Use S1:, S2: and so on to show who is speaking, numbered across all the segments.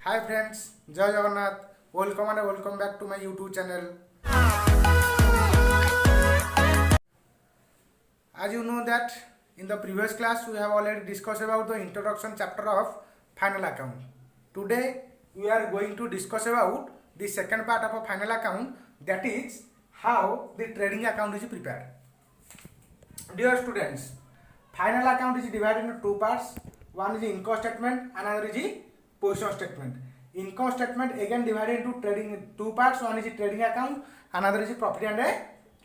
S1: हाय friends, जय Jagannath. Welcome and welcome back to my YouTube channel. As you know that in the previous class we have already discussed about the introduction chapter of final account. Today we are going to discuss about the second part of a final account, that is how the trading account is prepared. Dear students, final account is divided into two parts. One is the income statement, another is the position statement. Income statement again divided into trading two parts. One is the trading account, another is the profit and a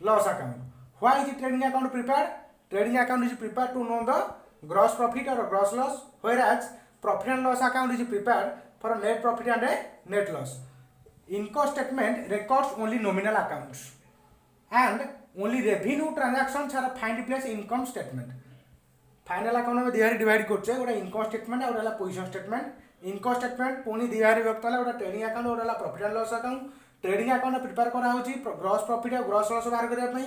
S1: loss account. Why is the trading account prepared? Trading account is prepared to know the gross profit or gross loss, whereas profit and loss account is prepared for a net profit and a net loss. Income statement records only nominal accounts, and only revenue transactions are find place in income statement. Final account में दिहारी divide करछे, गोटा income statement और वाला position statement. Income statement पुनी दिहारी व्यक्त होला, गोटा trading account और वाला profit and loss account. Trading account prepare करा होची ग्रॉस प्रॉफिट और ग्रॉस लॉस बाहर करिया पई,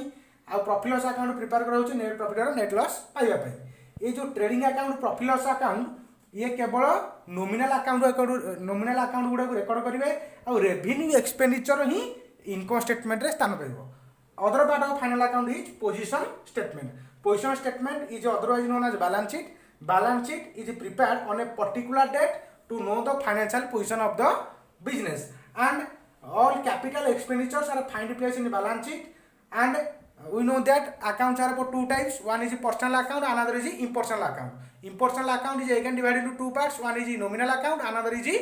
S1: आ प्रॉफिट लॉस अकाउंट प्रिपेयर करा होची नेट प्रॉफिट और नेट लॉस पाइबा पई. ये जो trading account profit loss account ये केवल नॉमिनल अकाउंट गुडा को रिकॉर्ड करिवे और रेवेन्यू एक्सपेंडिचर ही इनकम स्टेटमेंट रे स्थान पाइबो. Other part of final account is position statement. Position statement is otherwise known as balance sheet. Balance sheet is prepared on a particular date to know the financial position of the business, and all capital expenditures are find place in the balance sheet. And we know that accounts are about two types. One is the personal account, another is the impersonal account. Impersonal account is again divided into two parts. One is the nominal account, another is the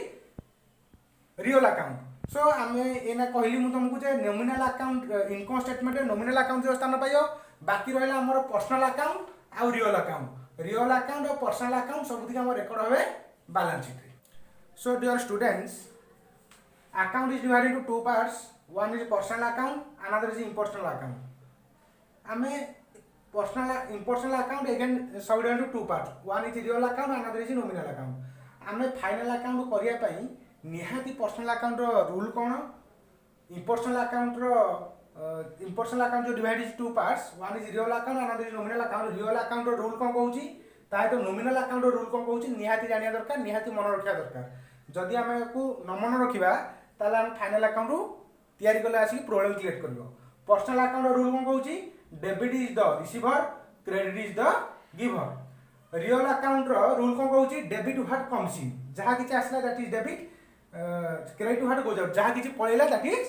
S1: real account. सो आम एना कहली मु तुमको जे nominal account income statement nominal account जो स्थान पाइयो, बाकी रहला हमर पर्सनल अकाउंट आ रियल अकाउंट. रियल अकाउंट और पर्सनल अकाउंट सब दिक हमर रिकॉर्ड होवे बैलेंस शीट रे. So dear students, account is divided into two parts. One is personal account, another is impersonal account. आमे पर्सनल इम्पर्सनल अकाउंट अगेन सब divided into two parts. One is real account, another is nominal account. आमे final account करिया पई निहाती personal account rule कौन, impersonal account जो divide is to parts. One is real account, another is nominal account. Real account rule कौन कहूची, ताहे तो nominal account rule कौन कहूची निहाती जानिया दरकार, निहाती मन रखिया दरकार. जदि आमे को न मन रखिबा ताले हम फाइनल अकाउंट तयारी कले आसी प्रॉब्लम क्रिएट करबो. पर्सनल अकाउंट रूल कौन कहूची, debit is the receiver, credit is the giver. Real account rule कौन कहूची, डेबिट व्हाट कम्स इन, जहा किछ आसला that is debit, credit what goes out, जहाँ किसी पड़ेगा that is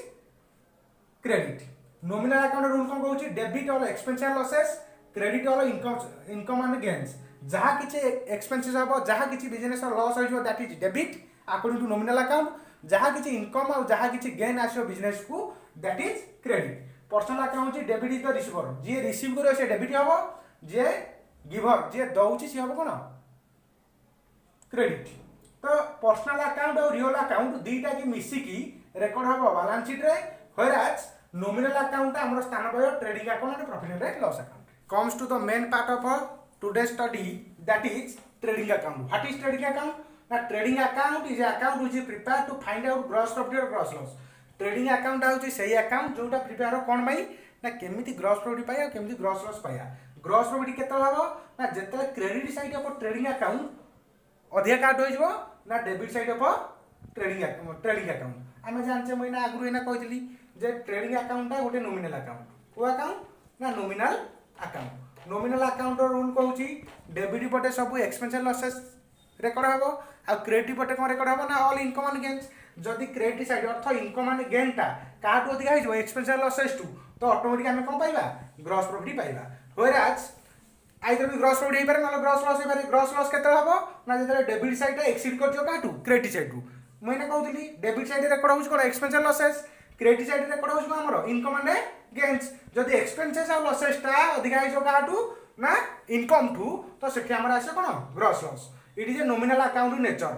S1: credit. Nominal account rule कौन कहूची, debit all expense and losses, credit all income and gains. जहाँ किसी एक्सपेंसेस हम, जहाँ किसी बिजनेस लॉस हो that is debit according to nominal account. जहाँ किसी इनकम और जहाँ किसी गेन आसो बिजनेस को that is credit. Personal account debit is the receiver, जी रिसीव करे से डेबिट हम, जे गिवर जी दउची सी हम कौन क्रेडिट. तो पर्सनल अकाउंट और रियल अकाउंट दुईटा की मिसिकी रेकर्ड हम बैलेंस शीट रे, व्हेयरएज नॉमिनल अकाउंट हमर स्थान पाइयो trading account and profit and loss account. Comes to the main part of today study, that is trading account. What is trading account? ना trading account is account which is prepared to find out gross profit और gross loss. Trading account होची सही account जोटा prepare हो कोन भाई ना केमिति gross profit पाया, केमिति ग्रॉस लॉस पाया. ग्रॉस प्रॉफिट केते हबो ना जेते credit side of trading account अधिक काट हो जिवो ना debit side of trading account. आम जानचे मुझे आगु एना कहली जे ट्रेडिंग अकाउंट गोटे नॉमिनल अकाउंट. को अकाउंट ना nominal account. Nominal account rule कहूची डेबिट पटे सब एक्सपेंस एंड लॉसेस रेकर्ड हबो, आ क्रेडिट पटे कोन रेकर्ड हबो ना ऑल इनकम एंड गेन्स. जदि credit side earth income and gain टा काटू अधिक हो एक्सपेंस एंड लॉसेस टू, तो ऑटोमेटिक आम कौन पाइबा ग्रॉस प्रॉफिट पाइबा. व्हेयरएज आइदर भी ग्रॉस प्रॉफिट हो पारे ना ग्रॉस लॉस हो पारे. ग्रॉस लॉस केते हबो ना जेते डेबिट साइड एक्सीड करजो काटू क्रेडिट साइड रु. मैंने कहूली डेबिट साइड रेकर्ड होउछ कोन expense and losses, credit side record होउछ कोन हमरो इनकम एंड गेन्स. जदि एक्सपेंसेस और लॉसेस टा अधिक आइजो काटू ना इनकम टू, तो सेठी हमर आसे कोन gross loss. It is a nominal account nature.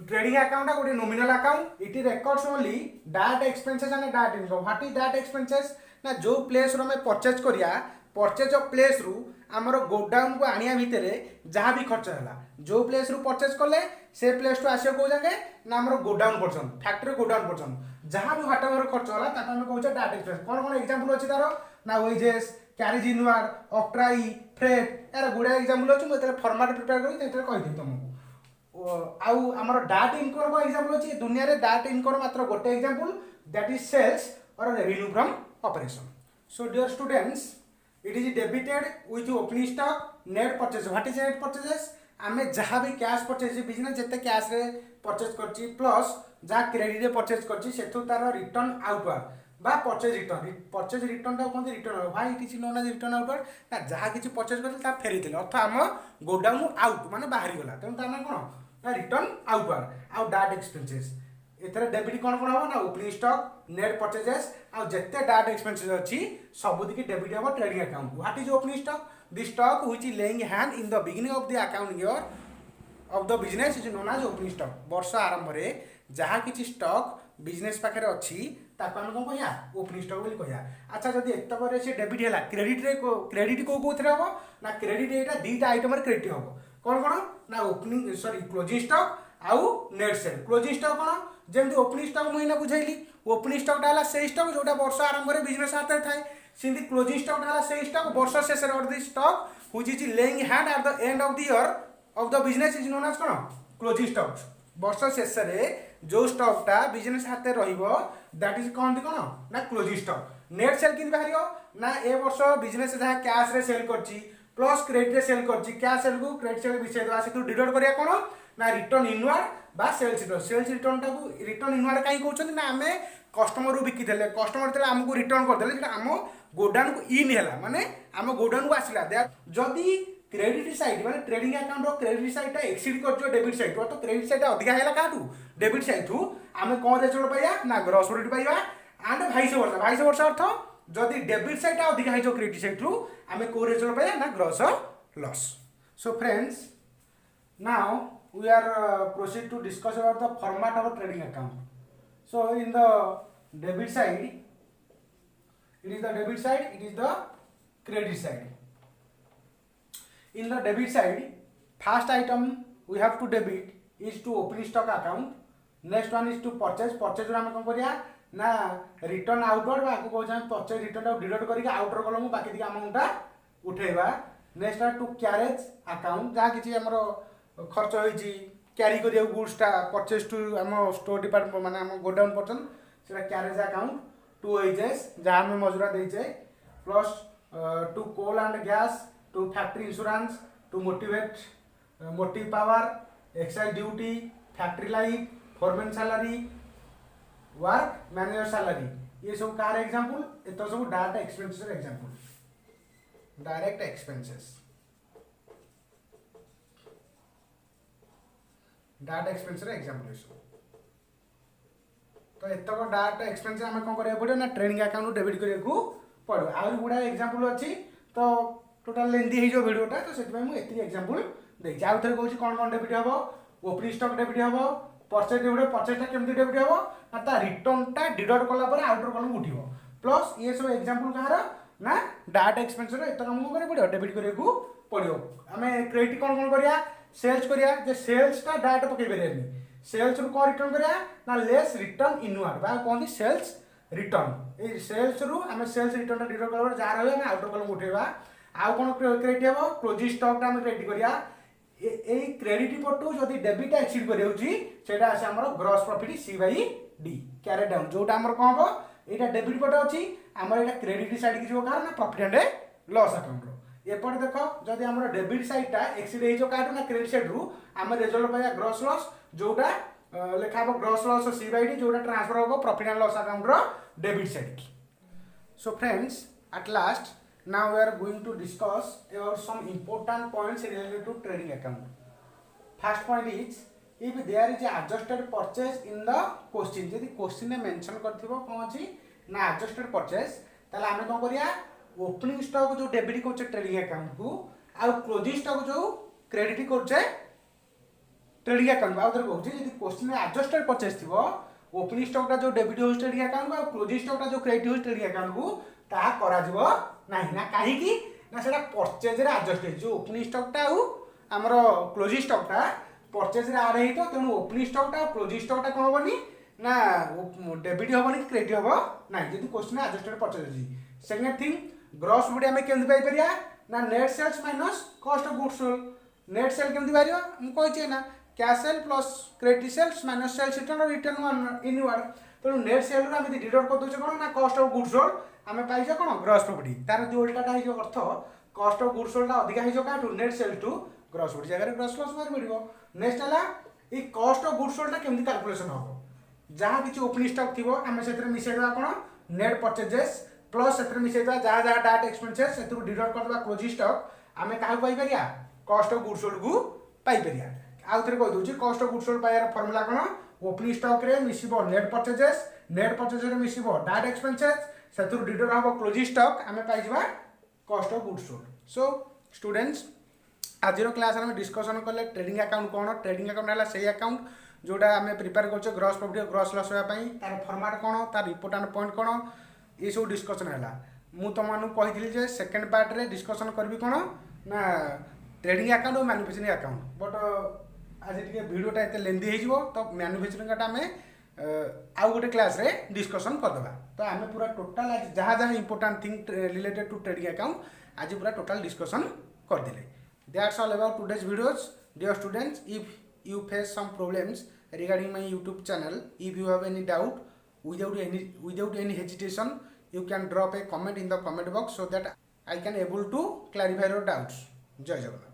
S1: Trading account गोटे nominal account. It records only direct expenses and direct income. What is direct expenses ना जो प्लेस रो में परचेज करिया, परचेज ऑफ प्लेस रु आमर गोडाउन को आनिया भितर जहाँ भी खर्च है, जो प्लेस रु परचेज कले से प्लेस टू आसियो को जाके ना आमर godown person factory godown person जहाँ भी व्हाटएवर खर्च होला ताको हम कहउछे डायरेक्ट एक्सपेंस. कोन कोन एग्जांपल अछि तारो ना wages, carriage inward, octroi, freight, यार गुडा एग्जांपल अछि. म तेरे फॉर्मेट प्रिपेयर करी तेरे कहि दी तुमको. आउ आमर डाट इनकम एग्जांपल अछि दुनिया रे डाट इनकम मात्र गोटे एग्जांपल दैट इज सेल्स और revenue from operation. So dear students, it is debited with opening stock net purchase. What is net purchases? आमे जहाँ भी कैश परचेज बिजनेस जिते कैश रे परचेज करछि प्लस जहाँ क्रेडिट रे परचेज करछि सेठु तार रिटर्न आउटवर्ड बा परचेज रिटर्न टा कहते return. Why it is known as return outward? ना जहाँ किसी परचेज करथिल ता फेरिथिल अर्थ आम गोडाउन आउट माने बाहरी गला तेणु तार ना कोन ना रिटर्न आउटवर्ड. आउ डाट एक्सपेंसेस एथरे डेबिट कोन कोन हो ना ओपनिंग स्टॉक नेट परचेजेस आउ जत्ते डाट एक्सपेंसेस अछि सबुदिकी डेबिट हो trading account. What is opening stock? The stock which is lying hand in the beginning of the account year of the business is known as opening stock. वर्ष आरंभ रे जहाँ किसी स्टॉक बिजनेस पाखे अच्छी ताको हम कौन कह ओपनिंग स्टॉक बोली कह. अच्छा जब एतक से डेबिट है क्रेडिट रे क्रेडिट कौन हम ना क्रेडिट यहाँ दुईटा आइटम क्रेडिट हम कौन कौन ना ओपनिंग सॉरी क्लोजिंग स्टॉक आउ नेट सेल. क्लोजिंग स्टॉक कौन जमी ओपनिंग स्टॉक मुझे बुझेली ओपनिंग स्टॉक है से स्टॉक जो वर्ष आरंभ में बिजनेस हाथ में थाए सेमती क्लोजिंग स्टॉक है से स्टॉक वर्ष शेष the stock which is lying hand at the end of the year of the business is known as कौन क्लोजिंग स्टॉक. वर्ष शेष जो स्टॉकटा बिजनेस हाथ में दैट इज कहते कौन ना क्लोजिंग स्टॉक. नेट सेल कि बाहर ना ए वर्ष बिजनेस जहाँ कैश रे सेल कर प्लस क्रेडिट रे सेल कर कैश सेल को क्रेडिट सेल मिसाई देवा से डिडक्ट करिया कौन ना रिटर्न इनवर्ड बा सेल्स रिटर्न. सेल्स रिटर्न टाको रिटर्न इनवर्ड कहीं कहते ना आम कस्टमर रू बिकी देले कस्टमर तेरे आमको रिटर्न करदे आम गोडाउन को इन है माने आम गोडाउन को आसला जदि क्रेडिट साइड माने ट्रेडिंग अकाउंट रो क्रेडिट साइड टा एक्सीड कर डेबिट साइड तो क्रेडिट साइड अधिका है काटू डेबिट साइड थू आम कौन रिजल्ट पाइबा ना ग्रॉस प्रॉफिट पाइबा एंड भाइस वर्ष अर्थ जदि डेबिट साइड टा अधिका है क्रेडिट साइड थू आम को रिजल्ट पाइबा ना gross loss. So friends now we are proceed to discuss about the format of a trading account. So in the debit side it is the debit side, it is the credit side. In the debit side first item we have to debit is to opening stock account. Next one is to purchase. Purchase रे हम कोन करिया ना return outward बा को कहै purchase return टा deduct करके आउटर कलम बाकी दिके अमाउंट टा उठेबा. नेक्स्ट है टू कैरेज अकाउंट जहाँ किसी हमरो खर्च होइछि क्यारी करिया गुड्सटा परचेज टू आम स्टोर डिपार्टमेंट माने आम गोडाउन पर्सन सेटा कैरेज अकाउंट. टू वेजेस जहाँ आम मजुरा देइछे plus to coal and gas to factory insurance to motive power excise duty factory life foreman salary work manager salary ये सब कार एग्जांपल एत सब data expenses example. Direct expenses data expense example तो एतक data expense आम कौन करा पड़ो ना ट्रेडिंग अकाउंट डेबिट करने पड़ो. आउ गुड़ा एग्जांपल अच्छी तो टोटाल लेंदी हो वीडियोटा तो से मुझे एग्जांपल देखिए आउ थे कौन कौन कौन डेबिट हम ओपनिंग स्टॉक डेबिट हम परचेज डेबिट परचेजटा केमती डेबिट हम ना रिटर्नटा डिडक्ट कलापर आउटर कलम उठो प्लस ये सब एग्जांपल कहार ना डाटा एक्सपेंस एत आमको करा पड़ो डेबिट करने पड़ो. आम क्रेडिट कौन कौन करिया सेल्स करिया जे सेल्स टा डाटा पकई पारे सेल्स रू कौन रिटर्न करिया ना लेस रिटर्न इनवर्ड बा कहते सेल्स रिटर्न ए सेल्स रू आम सेल्स रिटर्न डिडक्ट कला जहाँ रहा आम आउटर कलम उठेबा. आउ कौन क्रेडिट हम क्लोजिंग स्टॉक आम क्रेडिट करिया ए क्रेडिट पटू जदि डेबिट एक्सीड करा आसे आम gross profit C by D क्यारे डाउन जोटा आम कौन हम यहाँ डेबिट पटे अच्छी आम यहाँ क्रेडिट साइड की कह ना प्रॉफिट एंड लॉस अकाउंट एपटे देख जदि आम डेबिट साइडटा एक्सीड हो ना क्रेडिट साइड रू आम रिजल्ट पाइबा ग्रॉस लॉस जोटा लिखा हम gross loss C by D जोटा ट्रांसफर हम प्रॉफिट एंड लॉस अकाउंट रो डेबिट साइड की. So friends at last now we are going to discuss about some important points related to trading account. First point is if there is a adjusted purchase in the question जदि question में mention करथिबो कोन अछि ना adjusted purchase ताले आमे कोन करिया opening stock जो debit करछे trading account को आ क्लोजिंग स्टॉक जो क्रेडिट करछे ट्रेडिंग अकाउंट आ उधर कहछि जदि क्वेश्चन में adjusted purchase थिबो ओपनिंग स्टॉक जो डेबिट हो ट्रेडिंग अकाउंट को क्लोजिंग स्टॉक जो क्रेडिट हो ट्रेडिंग अकाउंट को ता करा जिवो नहीं ना कहीं ना से परचेज एडजस्ट जो ओपनिंग स्टॉकटा आमर क्लोजिंग स्टॉकटा परचेज आड हो तेणु ओपनिंग स्टॉकटा क्लोजिंग स्टॉकटा कौन हेनी ना डेबिट हेनी कि क्रेडिट हम ना जब क्वेश्चन एडजस्टेड परचेज अच्छी. सेकेंड थिंग ग्रॉस प्रॉफिट आम केमती पाइपर ना net sales minus cost of goods sold. Net sale केमती बाहर मुझे ना cash sale plus credit sales minus sales return और रिटर्न इनवर्ड तो नेट सेल रू आम डिडक्ट कर दौचे कौन ना कस्ट ऑफ गुड्स सोल्ड आम पाइछे कौन ग्रॉस प्रॉपर्टी तार जो उल्टाटा हो अर्थ कस्ट ऑफ गुड्स सोल्ड अधिका हो क्या net sale to gross property जगह ग्रॉस लॉस बाहर पड़ो नेक्स्ट है ये कस्ट ऑफ गुड्स सोल्ड केमती कैलकुलेशन हम जहाँ किसी ओपनिंग स्टॉक थी आम से मिसेदेवा कौन नेट परचेजेस प्लस से मिसेदेवा जहाँ जहाँ डायरेक्ट एक्सपेंसेस से डिडक्ट करदे क्लोजिंग स्टॉक आम क्या पाइपर कस्ट ऑफ गुड्स सोल्ड को पाइपर आउ थे कहीदे कस्ट ऑफ गुड्स सोल्ड पाइबार फर्मुला कौन ओपनिंग स्टॉक रे मिसिबो नेट परचेजेस रे मिसिबो डायरेक्ट एक्सपेंसेस से डिडक्ट हम क्लोजिंग स्टॉक आम पाइबा कस्ट of goods sold so students आज क्लास में डिस्कसन कले ट्रेडिंग अकाउंट कौन ट्रेडिंग अकाउंट है से अकाउंट जोटा आम प्रिपेयर कर ग्रॉस प्रॉफिट ग्रॉस लॉस होगापी तार फॉर्मेट कौन तार इंपोर्टेंट पॉइंट कौन ये सब डिस्कसन है मुझे तुमको कही सेकेंड पार्ट रे डिस्कसन करी कौन ना ट्रेडिंग अकाउंट और मैन्युफैक्चरिंग अकाउंट बट आज टे भिडटा एत लेंदी हो तो मैन्युफैक्चरिंग आम आउ गोटे क्लास रे डिस्कसन करदे तो आम पूरा टोटाल जहाँ जहाँ important thing related to trading account आज पूरा टोटाल डिस्कसन करदे that's all about today's videos dear students if you face some problems regarding my YouTube channel, if you have any doubt without any hesitation you can drop a comment in the comment box so that I can able to clarify your doubts. Jai Jagannath.